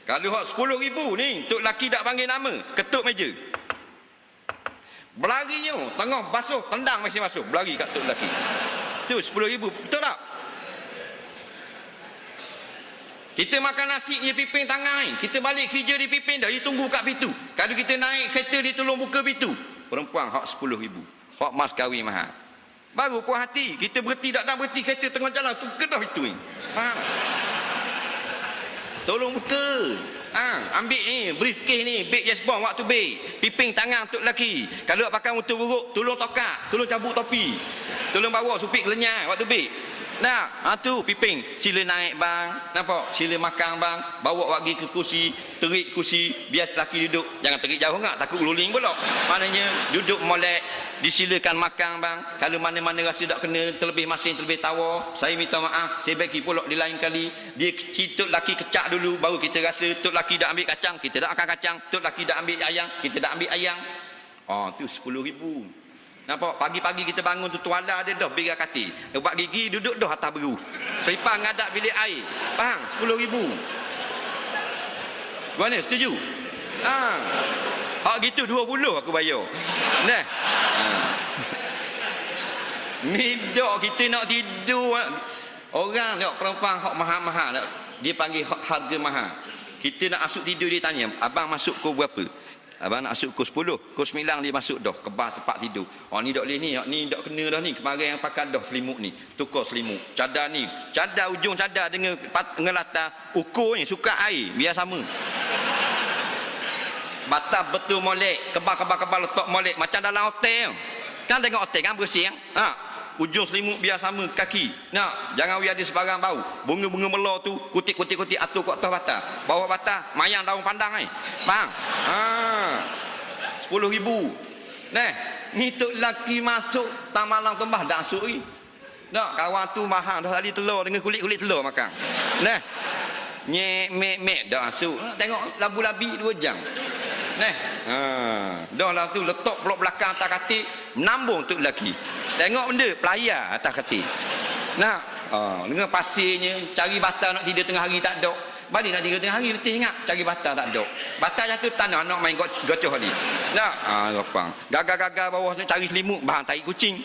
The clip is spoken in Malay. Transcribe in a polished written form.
Kalau hak 10,000 ni, tok laki tak panggil nama, ketuk meja. Berlarinya, tengah basuh, tendang masih masuk, berlari kat tok laki. Tu 10,000, betul tak? Kita makan nasi, dia piping tangan ni. Kita balik kerja, dia piping dah, dia tunggu kat pintu. Kalau kita naik kereta, dia tolong buka pintu. Perempuan hak 10,000. Hak mas kahwin mahal. Baru puas hati. Kita berhenti, tak berhenti kereta tengah jalan, tu kedah pintu ni. Faham? Tolong buka. Ambil ni, briefcase ni, beg yes bomb waktu beg. Piping tangan tok lelaki. Kalau pakai motor buruk, tolong tokak, tolong cabut topi. Tolong bawa supik lenyai waktu beg. Nah, tu piping. Sila naik bang. Nampak? Sila makan bang. Bawa pergi ke kursi, terik kursi, biar lelaki duduk. Jangan terik jauh enggak, takut luling pula. Maknanya duduk molek, disilakan makan bang. Kalau mana-mana rasa tak kena, terlebih masin, terlebih tawa, saya minta maaf, saya bagi pula di lain kali. Dia tok laki kecak dulu, baru kita rasa. Tok laki dah ambil kacang, kita dah akan kacang. Tok laki dah ambil ayam, kita dah ambil ayam. Tu 10,000. Nampak? Pagi-pagi kita bangun tu tuala dia dah berak katil. Ubat gigi duduk dah atas beru. Selipang ngadap bilik air. Faham? 10,000. Mana? Setuju? Hak gitu 20 aku bayar. Nah. Ni dak kita nak tidur. Orang nak perempuan hak mahal-mahal nak. Dia panggil harga mahal. Kita nak masuk tidur, dia tanya, abang masuk pukul berapa? Abang nak masuk pukul 10, pukul 9 dia masuk dah, kebah tempat tidur. Ni tak boleh ni, ni tak kena dah ni. Kemarin yang pakai dah selimut ni, tukar selimut. Cadar ni, cadar ujung cadar dengan latar ukurnya suka air, biar sama. Batas betul molek, kebal letak molek macam dalam hotel. Kan tengok hotel kan bersih kan? Ujung selimut biar sama kaki. Nak, jangan biar dia sebarang bau. Bunga-bunga melar tu kutik-kutik atur kat atas batas. Bawah batas mayang daun pandang ni. Faham? 10,000. Ni tok laki masuk tak malang tembah dak masuk ni. Dak kawan tu mahal dah tadi telur dengan kulit-kulit telur makan. Mek dak masuk. Tengok labu-labi 2 jam. Dah lah tu letak blok belakang atas katil, menambung tok lelaki. Tengok benda pelayar atas katil. Dengan pasirnya, cari batal nak tidur tengah hari tak ada. Balik nak tidur tengah hari, letih ingat cari batal tak ada. Batal jatuh tanah nak main gocoh ni. Gagah-gagah bawah cari selimut, bahan tai kucing.